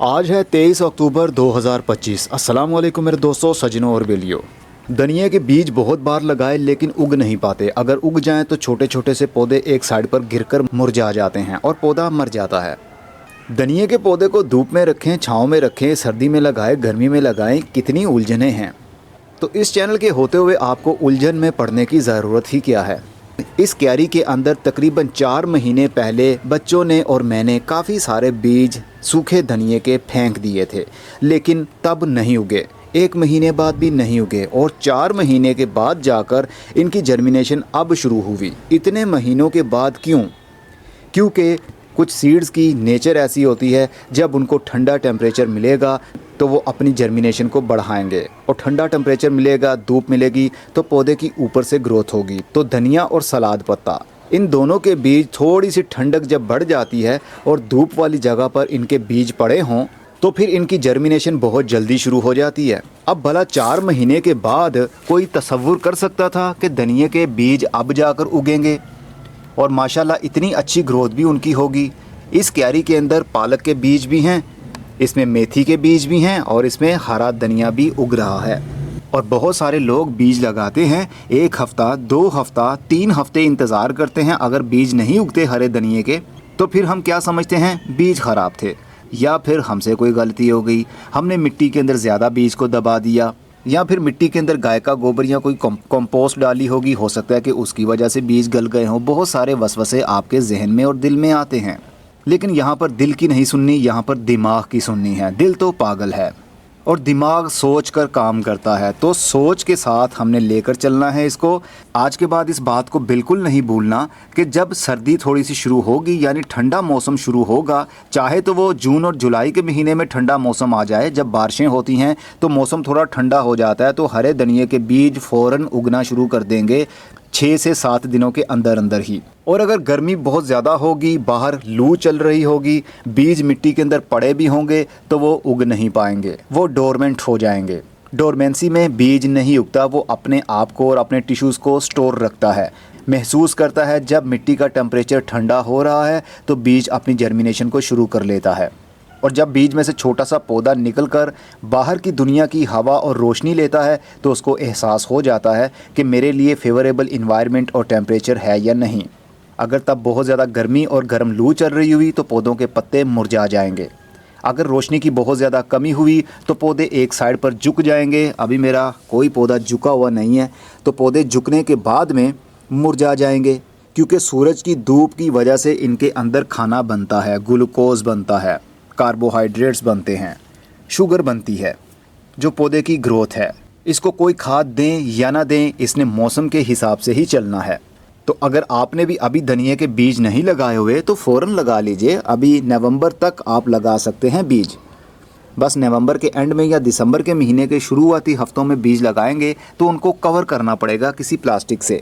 आज है 23 अक्टूबर 2025। अस्सलाम वालेकुम मेरे दोस्तों, सजनों और बेलियों। धनिया के बीज बहुत बार लगाए लेकिन उग नहीं पाते। अगर उग जाएं तो छोटे छोटे से पौधे एक साइड पर गिरकर मुरझा जाते हैं और पौधा मर जाता है। धनिया के पौधे को धूप में रखें, छाँव में रखें, सर्दी में लगाएं, गर्मी में लगाएं, कितनी उलझनें हैं। तो इस चैनल के होते हुए आपको उलझन में पड़ने की ज़रूरत ही क्या है। इस क्यारी के अंदर तकरीबन 4 महीने पहले बच्चों ने और मैंने काफ़ी सारे बीज सूखे धनिए के फेंक दिए थे, लेकिन तब नहीं उगे। 1 महीने बाद भी नहीं उगे और 4 महीने के बाद जाकर इनकी जर्मिनेशन अब शुरू हुई। इतने महीनों के बाद क्यों? क्योंकि कुछ सीड्स की नेचर ऐसी होती है, जब उनको ठंडा टेम्परेचर मिलेगा तो वो अपनी जर्मिनेशन को बढ़ाएंगे, और ठंडा टेम्परेचर मिलेगा, धूप मिलेगी तो पौधे की ऊपर से ग्रोथ होगी। तो धनिया और सलाद पत्ता, इन दोनों के बीज थोड़ी सी ठंडक जब बढ़ जाती है और धूप वाली जगह पर इनके बीज पड़े हों तो फिर इनकी जर्मिनेशन बहुत जल्दी शुरू हो जाती है। अब भला 4 महीने के बाद कोई तसव्वुर कर सकता था कि धनिया के बीज अब जाकर उगेंगे और माशाल्लाह इतनी अच्छी ग्रोथ भी उनकी होगी। इस क्यारी के अंदर पालक के बीज भी हैं, इसमें मेथी के बीज भी हैं और इसमें हरा धनिया भी उग रहा है। और बहुत सारे लोग बीज लगाते हैं, 1 हफ़्ता, 2 हफ़्ता, 3 हफ़्ते इंतज़ार करते हैं। अगर बीज नहीं उगते हरे धनिए के तो फिर हम क्या समझते हैं, बीज ख़राब थे या फिर हमसे कोई गलती हो गई, हमने मिट्टी के अंदर ज़्यादा बीज को दबा दिया, या फिर मिट्टी के अंदर गाय का गोबर या कोई कंपोस्ट डाली होगी, हो सकता है कि उसकी वजह से बीज गल गए हों। बहुत सारे वसवसे आपके जहन में और दिल में आते हैं, लेकिन यहाँ पर दिल की नहीं सुननी, यहाँ पर दिमाग की सुननी है। दिल तो पागल है और दिमाग सोच कर काम करता है, तो सोच के साथ हमने लेकर चलना है इसको। आज के बाद इस बात को बिल्कुल नहीं भूलना कि जब सर्दी थोड़ी सी शुरू होगी, यानी ठंडा मौसम शुरू होगा, चाहे तो वो जून और जुलाई के महीने में ठंडा मौसम आ जाए, जब बारिशें होती हैं तो मौसम थोड़ा ठंडा हो जाता है, तो हरे धनिए के बीज फ़ौरन उगना शुरू कर देंगे 6 से 7 दिनों के अंदर अंदर ही। और अगर गर्मी बहुत ज़्यादा होगी, बाहर लू चल रही होगी, बीज मिट्टी के अंदर पड़े भी होंगे तो वो उग नहीं पाएंगे, वो डोरमेंट हो जाएंगे। डोरमेंसी में बीज नहीं उगता, वो अपने आप को और अपने टिश्यूज़ को स्टोर रखता है, महसूस करता है। जब मिट्टी का टेम्परेचर ठंडा हो रहा है तो बीज अपनी जर्मिनेशन को शुरू कर लेता है, और जब बीज में से छोटा सा पौधा निकलकर बाहर की दुनिया की हवा और रोशनी लेता है तो उसको एहसास हो जाता है कि मेरे लिए फेवरेबल इन्वायरमेंट और टेम्परेचर है या नहीं। अगर तब बहुत ज़्यादा गर्मी और गर्म लू चल रही हुई तो पौधों के पत्ते मुरझा जाएंगे। अगर रोशनी की बहुत ज़्यादा कमी हुई तो पौधे एक साइड पर झुक जाएंगे। अभी मेरा कोई पौधा झुका हुआ नहीं है, तो पौधे झुकने के बाद में मुरझा जाएंगे, क्योंकि सूरज की धूप की वजह से इनके अंदर खाना बनता है, ग्लूकोज बनता है, कार्बोहाइड्रेट्स बनते हैं, शुगर बनती है, जो पौधे की ग्रोथ है। इसको कोई खाद दें या ना दें, इसने मौसम के हिसाब से ही चलना है। तो अगर आपने भी अभी धनिया के बीज नहीं लगाए हुए तो फ़ौरन लगा लीजिए। अभी नवंबर तक आप लगा सकते हैं बीज। बस नवंबर के एंड में या दिसंबर के महीने के शुरुआती हफ्तों में बीज लगाएंगे तो उनको कवर करना पड़ेगा किसी प्लास्टिक से,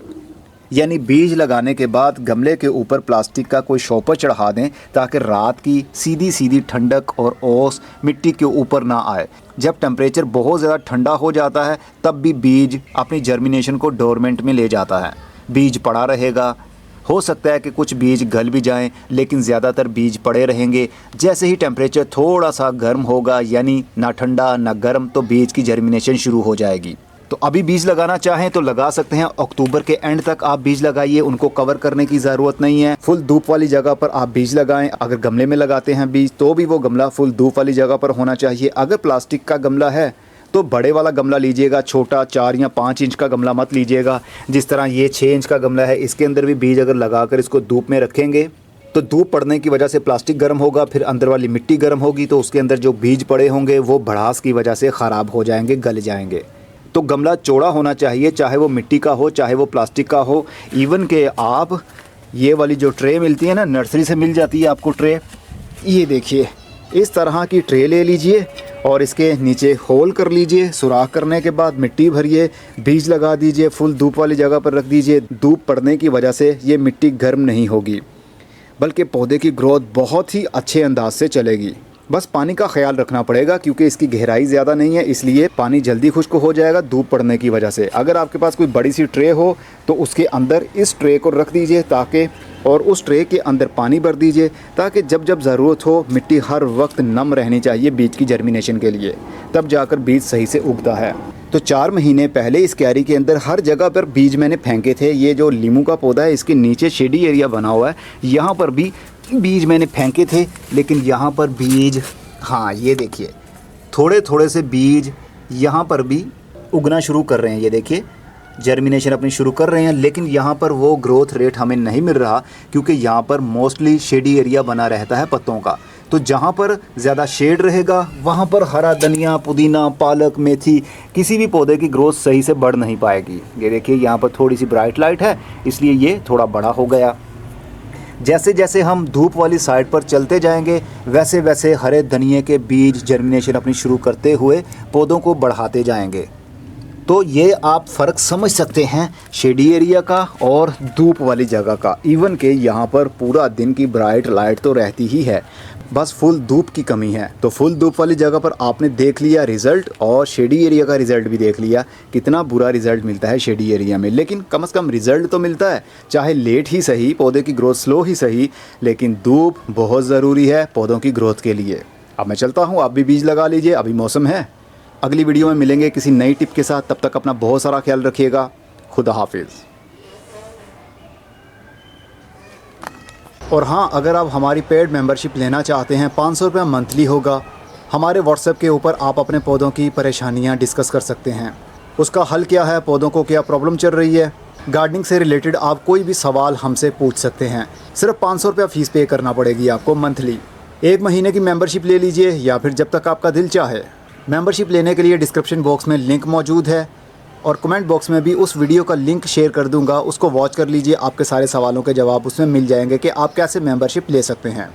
यानी बीज लगाने के बाद गमले के ऊपर प्लास्टिक का कोई शॉपर चढ़ा दें, ताकि रात की सीधी सीधी ठंडक और ओस मिट्टी के ऊपर ना आए। जब टेम्परेचर बहुत ज़्यादा ठंडा हो जाता है तब भी बीज अपनी जर्मिनेशन को डोरमेंट में ले जाता है, बीज पड़ा रहेगा। हो सकता है कि कुछ बीज गल भी जाएं, लेकिन ज़्यादातर बीज पड़े रहेंगे। जैसे ही टेम्परेचर थोड़ा सा गर्म होगा, यानी ना ठंडा ना गर्म, तो बीज की जर्मिनेशन शुरू हो जाएगी। तो अभी बीज लगाना चाहें तो लगा सकते हैं। अक्टूबर के एंड तक आप बीज लगाइए, उनको कवर करने की ज़रूरत नहीं है। फुल धूप वाली जगह पर आप बीज लगाएं। अगर गमले में लगाते हैं बीज तो भी वो गमला फुल धूप वाली जगह पर होना चाहिए। अगर प्लास्टिक का गमला है तो बड़े वाला गमला लीजिएगा, छोटा 4 या 5 इंच का गमला मत लीजिएगा। जिस तरह ये 6 इंच का गमला है, इसके अंदर भी बीज अगर लगाकर इसको धूप में रखेंगे तो धूप पड़ने की वजह से प्लास्टिक गर्म होगा, फिर अंदर वाली मिट्टी गर्म होगी, तो उसके अंदर जो बीज पड़े होंगे वो भड़ास की वजह से ख़राब हो जाएंगे, गल जाएंगे। तो गमला चौड़ा होना चाहिए, चाहे वो मिट्टी का हो चाहे वो प्लास्टिक का हो। इवन के आप ये वाली जो ट्रे मिलती है ना, नर्सरी से मिल जाती है आपको ट्रे, ये देखिए इस तरह की ट्रे ले लीजिए और इसके नीचे होल कर लीजिए। सुराख करने के बाद मिट्टी भरिए, बीज लगा दीजिए, फुल धूप वाली जगह पर रख दीजिए। धूप पड़ने की वजह से ये मिट्टी गर्म नहीं होगी, बल्कि पौधे की ग्रोथ बहुत ही अच्छे अंदाज से चलेगी। बस पानी का ख्याल रखना पड़ेगा क्योंकि इसकी गहराई ज़्यादा नहीं है, इसलिए पानी जल्दी खुश्क हो जाएगा धूप पड़ने की वजह से। अगर आपके पास कोई बड़ी सी ट्रे हो तो उसके अंदर इस ट्रे को रख दीजिए ताकि, और उस ट्रे के अंदर पानी भर दीजिए ताकि जब जब ज़रूरत हो मिट्टी हर वक्त नम रहनी चाहिए बीज की जर्मिनेशन के लिए, तब जाकर बीज सही से उगता है। तो 4 महीने पहले इस क्यारी के अंदर हर जगह पर बीज मैंने फेंके थे। ये जो लीमू का पौधा है इसके नीचे शेडी एरिया बना हुआ है, यहाँ पर भी बीज मैंने फेंके थे, लेकिन यहाँ पर बीज, हाँ ये देखिए थोड़े थोड़े से बीज यहाँ पर भी उगना शुरू कर रहे हैं। ये देखिए जर्मिनेशन अपनी शुरू कर रहे हैं, लेकिन यहाँ पर वो ग्रोथ रेट हमें नहीं मिल रहा क्योंकि यहाँ पर मोस्टली शेडी एरिया बना रहता है पत्तों का। तो जहाँ पर ज़्यादा शेड रहेगा वहाँ पर हरा धनिया, पुदीना, पालक, मेथी, किसी भी पौधे की ग्रोथ सही से बढ़ नहीं पाएगी। ये देखिए यहाँ पर थोड़ी सी ब्राइट लाइट है इसलिए ये थोड़ा बड़ा हो गया। जैसे जैसे हम धूप वाली साइड पर चलते जाएंगे वैसे वैसे हरे धनिए के बीज जर्मिनेशन अपनी शुरू करते हुए पौधों को बढ़ाते जाएंगे। तो ये आप फ़र्क समझ सकते हैं शेडी एरिया का और धूप वाली जगह का। इवन के यहाँ पर पूरा दिन की ब्राइट लाइट तो रहती ही है, बस फुल धूप की कमी है। तो फुल धूप वाली जगह पर आपने देख लिया रिज़ल्ट, और शेडी एरिया का रिज़ल्ट भी देख लिया। कितना बुरा रिज़ल्ट मिलता है शेडी एरिया में, लेकिन कम से कम रिज़ल्ट तो मिलता है, चाहे लेट ही सही, पौधे की ग्रोथ स्लो ही सही, लेकिन धूप बहुत ज़रूरी है पौधों की ग्रोथ के लिए। अब मैं चलता हूँ, आप भी बीज लगा लीजिए, अभी मौसम है। अगली वीडियो में मिलेंगे किसी नई टिप के साथ, तब तक अपना बहुत सारा ख्याल रखिएगा। खुदा हाफिज़। और हाँ, अगर आप हमारी पेड मेंबरशिप लेना चाहते हैं 500 रुपये मंथली होगा। हमारे व्हाट्सएप के ऊपर आप अपने पौधों की परेशानियाँ डिस्कस कर सकते हैं, उसका हल क्या है, पौधों को क्या प्रॉब्लम चल रही है, गार्डनिंग से रिलेटेड आप कोई भी सवाल हमसे पूछ सकते हैं। सिर्फ 500 रुपये फ़ीस पे करना पड़ेगी आपको मंथली। 1 महीने की मेंबरशिप ले लीजिए या फिर जब तक आपका दिल चाहे। मेंबरशिप लेने के लिए डिस्क्रिप्शन बॉक्स में लिंक मौजूद है और कमेंट बॉक्स में भी उस वीडियो का लिंक शेयर कर दूंगा, उसको वॉच कर लीजिए। आपके सारे सवालों के जवाब उसमें मिल जाएंगे कि आप कैसे मेंबरशिप ले सकते हैं।